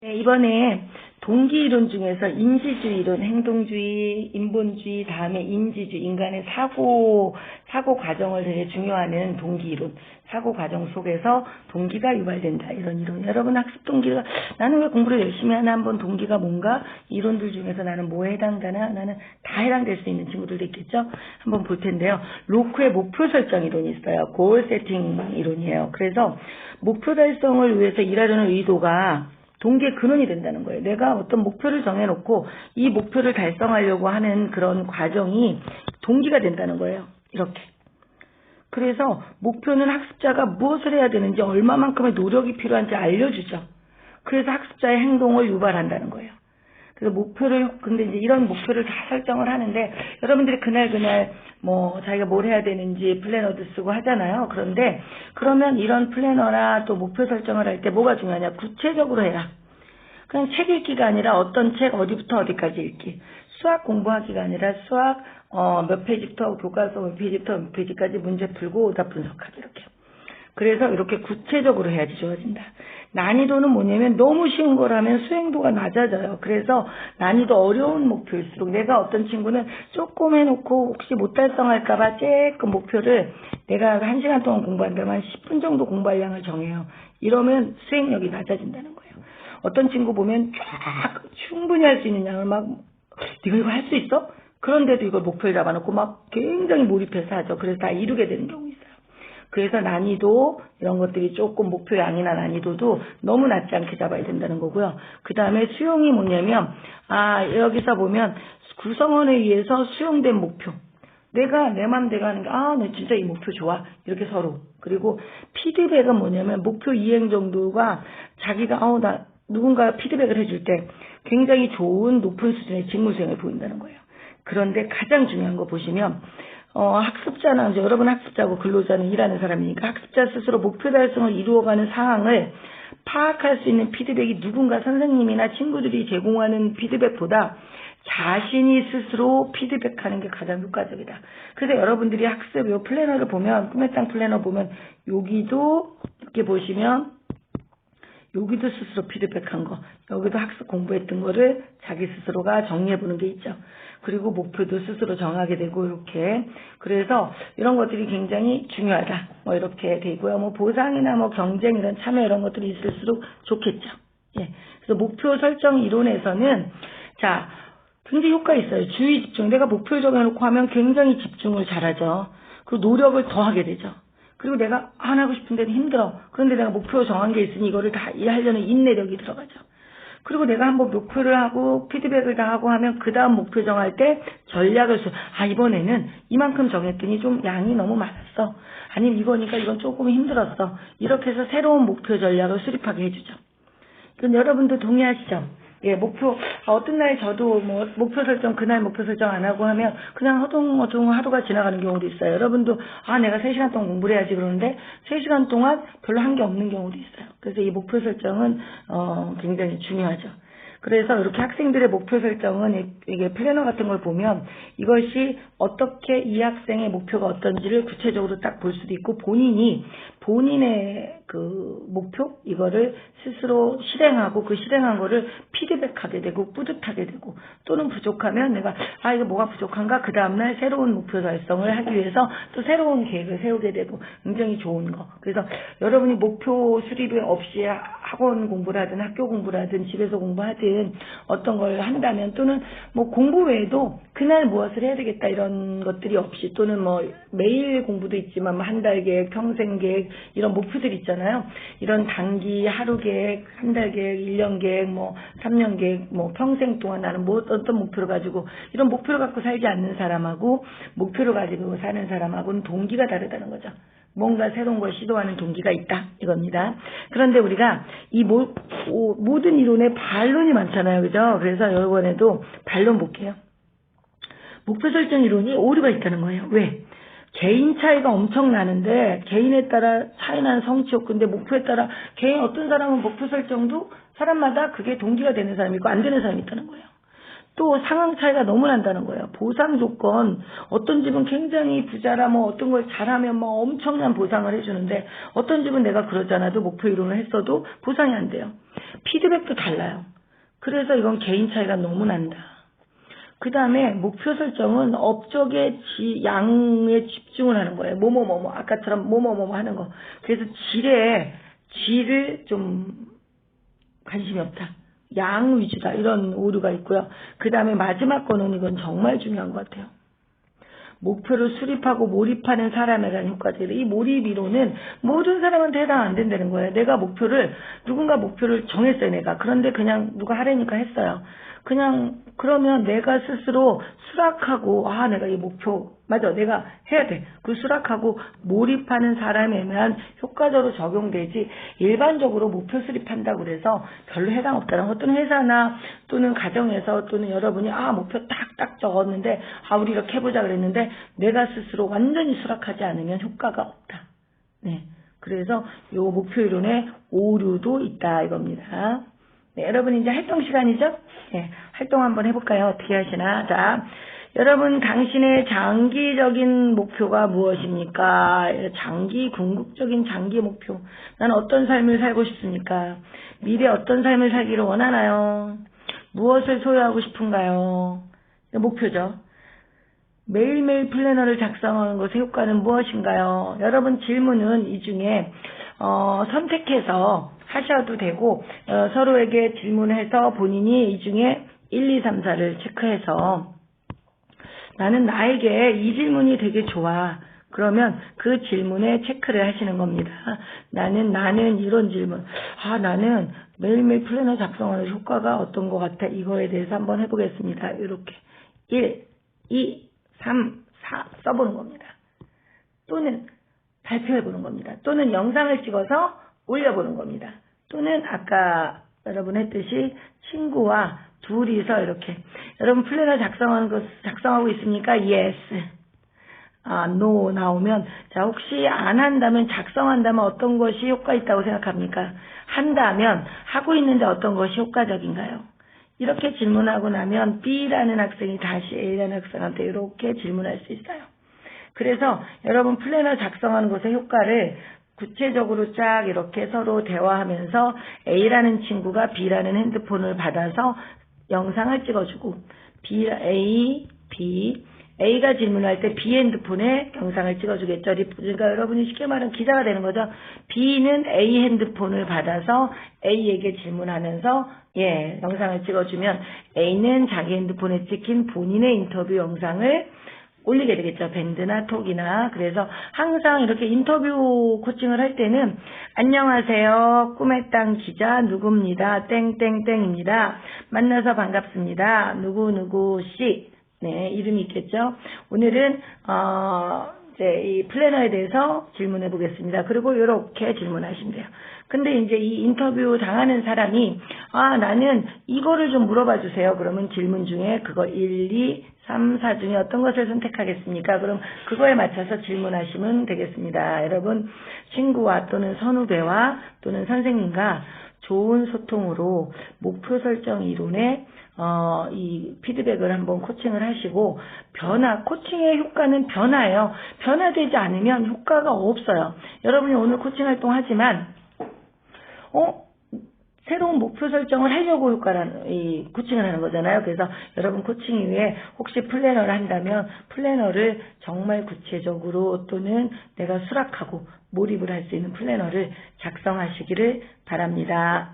네, 이번에 동기이론 중에서 인지주의 이론, 행동주의, 인본주의, 다음에 인지주의, 인간의 사고 과정을 되게 중요하는 동기이론, 사고 과정 속에서 동기가 유발된다. 이런 이론. 여러분 학습 동기가, 나는 왜 공부를 열심히 하나, 한번 동기가 뭔가, 이론들 중에서 나는 뭐에 해당되나, 나는 다 해당될 수 있는 친구들도 있겠죠? 한번 볼 텐데요. 로크의 목표 설정 이론이 있어요. 고얼 세팅 이론이에요. 그래서 목표 달성을 위해서 일하려는 의도가 동기의 근원이 된다는 거예요. 내가 어떤 목표를 정해놓고 이 목표를 달성하려고 하는 그런 과정이 동기가 된다는 거예요. 이렇게. 그래서 목표는 학습자가 무엇을 해야 되는지, 얼마만큼의 노력이 필요한지 알려주죠. 그래서 학습자의 행동을 유발한다는 거예요. 그래서 근데 이제 이런 목표를 다 설정을 하는데, 여러분들이 그날 뭐 자기가 뭘 해야 되는지 플래너도 쓰고 하잖아요. 그런데 그러면 이런 플래너나 또 목표 설정을 할 때 뭐가 중요하냐, 구체적으로 해라. 그냥 책 읽기가 아니라 어떤 책 어디부터 어디까지 읽기, 수학 공부하기가 아니라 수학 몇 페이지부터, 교과서 몇 페이지부터 몇 페이지까지 문제 풀고 오답 분석하기, 이렇게. 그래서 이렇게 구체적으로 해야지 좋아진다. 난이도는 뭐냐면, 너무 쉬운 거라면 수행도가 낮아져요. 그래서 난이도 어려운 목표일수록, 내가 어떤 친구는 조금 해놓고 혹시 못 달성할까봐 조금 목표를, 내가 1시간 동안 공부한다면 10분 정도 공부할 양을 정해요. 이러면 수행력이 낮아진다는 거예요. 어떤 친구 보면 쫙 충분히 할 수 있는 양을 막, 네가 이거 할 수 있어? 그런데도 이걸 목표를 잡아놓고 막 굉장히 몰입해서 하죠. 그래서 다 이루게 되는 경우 있어요. 그래서 난이도, 이런 것들이 조금 목표 양이나 난이도도 너무 낮지 않게 잡아야 된다는 거고요. 그 다음에 수용이 뭐냐면, 여기서 보면 구성원에 의해서 수용된 목표. 내가 내 맘대로 하는 게, 나 진짜 이 목표 좋아. 이렇게 서로. 그리고 피드백은 뭐냐면, 목표 이행 정도가 자기가, 누군가 피드백을 해줄 때 굉장히 좋은 높은 수준의 직무 수행을 보인다는 거예요. 그런데 가장 중요한 거 보시면, 학습자나, 이제 여러분 학습자고 근로자는 일하는 사람이니까, 학습자 스스로 목표 달성을 이루어가는 상황을 파악할 수 있는 피드백이 누군가 선생님이나 친구들이 제공하는 피드백보다 자신이 스스로 피드백하는 게 가장 효과적이다. 그래서 여러분들이 학습 요 플래너를 보면, 꿈의 땅 플래너 보면, 여기도 이렇게 보시면, 여기도 스스로 피드백한 거, 여기도 학습 공부했던 거를 자기 스스로가 정리해보는 게 있죠. 그리고 목표도 스스로 정하게 되고, 이렇게. 그래서 이런 것들이 굉장히 중요하다. 뭐 이렇게 되고요. 뭐 보상이나 뭐 경쟁, 이런 참여, 이런 것들이 있을수록 좋겠죠. 예. 그래서 목표 설정 이론에서는, 굉장히 효과 있어요. 주의 집중. 내가 목표를 정해놓고 하면 굉장히 집중을 잘하죠. 그리고 노력을 더 하게 되죠. 그리고 내가 안 하고 싶은데도 힘들어. 그런데 내가 목표 정한 게 있으니 이거를 다 하려는 인내력이 들어가죠. 그리고 내가 한번 목표를 하고 피드백을 다 하고 하면, 그 다음 목표 정할 때 전략을 이번에는 이만큼 정했더니 좀 양이 너무 많았어. 아니면 이거니까 이건 조금 힘들었어. 이렇게 해서 새로운 목표 전략을 수립하게 해주죠. 그럼 여러분도 동의하시죠? 예, 목표, 어떤 날 저도 뭐, 목표 설정, 그날 목표 설정 안 하고 하면 그냥 허둥허둥 하루가 지나가는 경우도 있어요. 여러분도, 내가 3시간 동안 공부를 해야지 그러는데 3시간 동안 별로 한 게 없는 경우도 있어요. 그래서 이 목표 설정은, 굉장히 중요하죠. 그래서 이렇게 학생들의 목표 설정은, 이게 플래너 같은 걸 보면 이것이 어떻게 이 학생의 목표가 어떤지를 구체적으로 딱 볼 수도 있고, 본인의 그 목표, 이거를 스스로 실행하고 그 실행한 거를 피드백하게 되고 뿌듯하게 되고, 또는 부족하면 내가 이거 뭐가 부족한가, 그 다음날 새로운 목표 달성을 하기 위해서 또 새로운 계획을 세우게 되고, 굉장히 좋은 거. 그래서 여러분이 목표 수립이 없이 학원 공부를 하든 학교 공부를 하든 집에서 공부하든 어떤 걸 한다면, 또는 뭐 공부 외에도 그날 무엇을 해야 되겠다 이런 것들이 없이, 또는 뭐 매일 공부도 있지만 한 달 계획, 평생 계획, 이런 목표들 있잖아요. 이런 단기, 하루 계획, 한 달 계획, 1년 계획, 뭐 3년 계획, 뭐 평생 동안 나는 뭐 어떤 목표를 가지고, 이런 목표를 갖고 살지 않는 사람하고 목표를 가지고 사는 사람하고는 동기가 다르다는 거죠. 뭔가 새로운 걸 시도하는 동기가 있다, 이겁니다. 그런데 우리가 이 모든 이론에 반론이 많잖아요, 그죠? 그래서 이번에도 반론 볼게요. 목표 설정 이론이 오류가 있다는 거예요. 왜? 개인 차이가 엄청 나는데, 개인에 따라 차이 나는 성취 욕구인데, 목표에 따라 어떤 사람은 목표 설정도 사람마다 그게 동기가 되는 사람이 있고 안 되는 사람이 있다는 거예요. 또 상황 차이가 너무 난다는 거예요. 보상 조건, 어떤 집은 굉장히 부자라 뭐 어떤 걸 잘하면 뭐 엄청난 보상을 해주는데, 어떤 집은 내가 그러지 않아도 목표 이론을 했어도 보상이 안 돼요. 피드백도 달라요. 그래서 이건 개인 차이가 너무 난다. 그 다음에 목표 설정은 업적의 양에 집중을 하는 거예요. 뭐뭐뭐뭐 아까처럼 뭐뭐뭐뭐 하는 거. 그래서 질을 좀 관심이 없다. 양 위주다. 이런 오류가 있고요. 그 다음에 마지막 거는 이건 정말 중요한 것 같아요. 목표를 수립하고 몰입하는 사람에 대한 효과들. 이 몰입 이론은 모든 사람한테 해당 안 된다는 거예요. 누군가 목표를 정했어요, 내가. 그런데 그냥 누가 하라니까 했어요. 그러면 내가 스스로 수락하고, 내가 이 목표, 맞아, 내가 해야 돼. 그 수락하고 몰입하는 사람에만 효과적으로 적용되지, 일반적으로 목표 수립한다고 그래서 별로 해당 없다는 것. 또는 회사나, 또는 가정에서, 또는 여러분이, 목표 딱 적었는데, 우리 이렇게 해보자 그랬는데, 내가 스스로 완전히 수락하지 않으면 효과가 없다. 네. 그래서 요 목표 이론에 오류도 있다, 이겁니다. 네, 여러분 이제 활동 시간이죠? 네, 활동 한번 해볼까요? 어떻게 하시나? 자, 여러분 당신의 장기적인 목표가 무엇입니까? 궁극적인 장기 목표. 난 어떤 삶을 살고 싶습니까? 미래 어떤 삶을 살기를 원하나요? 무엇을 소유하고 싶은가요? 목표죠. 매일매일 플래너를 작성하는 것의 효과는 무엇인가요? 여러분 질문은 이 중에 선택해서 하셔도 되고 서로에게 질문해서 본인이 이 중에 1, 2, 3, 4를 체크해서 나는 나에게 이 질문이 되게 좋아. 그러면 그 질문에 체크를 하시는 겁니다. 나는 이런 질문. 나는 매일매일 플래너 작성하는 효과가 어떤 것 같아. 이거에 대해서 한번 해보겠습니다. 이렇게 1, 2, 3, 4 써보는 겁니다. 또는 발표해보는 겁니다. 또는 영상을 찍어서 올려보는 겁니다. 또는 아까 여러분 했듯이 친구와 둘이서 이렇게 여러분 플래너 작성하고 있습니까? Yes. No 나오면 자 혹시 안 한다면 작성한다면 어떤 것이 효과 있다고 생각합니까? 한다면 하고 있는데 어떤 것이 효과적인가요? 이렇게 질문하고 나면 B라는 학생이 다시 A라는 학생한테 이렇게 질문할 수 있어요. 그래서 여러분 플래너 작성하는 것의 효과를 구체적으로 쫙 이렇게 서로 대화하면서 A라는 친구가 B라는 핸드폰을 받아서 영상을 찍어주고 A가 질문할 때 B 핸드폰에 영상을 찍어주겠죠. 그러니까 여러분이 쉽게 말하면 기자가 되는 거죠. B는 A 핸드폰을 받아서 A에게 질문하면서 영상을 찍어주면 A는 자기 핸드폰에 찍힌 본인의 인터뷰 영상을 올리게 되겠죠. 밴드나 톡이나. 그래서 항상 이렇게 인터뷰 코칭을 할 때는 안녕하세요. 꿈의 땅 기자 누구입니다. 땡땡땡입니다. 만나서 반갑습니다. 누구누구 씨. 네, 이름이 있겠죠. 오늘은 이제 이 플래너에 대해서 질문해 보겠습니다. 그리고 이렇게 질문하시면 돼요. 근데 이제 이 인터뷰 당하는 사람이 나는 이거를 좀 물어봐 주세요. 그러면 질문 중에 그거 1, 2, 3, 4 중에 어떤 것을 선택하겠습니까? 그럼 그거에 맞춰서 질문하시면 되겠습니다. 여러분 친구와 또는 선후배와 또는 선생님과 좋은 소통으로 목표 설정 이론에 이 피드백을 한번 코칭을 하시고 코칭의 효과는 변화예요. 변화되지 않으면 효과가 없어요. 여러분이 오늘 코칭 활동 하지만 새로운 목표 설정을 하려고 코칭을 하는 거잖아요. 그래서 여러분 코칭 이후에 혹시 플래너를 한다면 플래너를 정말 구체적으로 또는 내가 수락하고 몰입을 할 수 있는 플래너를 작성하시기를 바랍니다.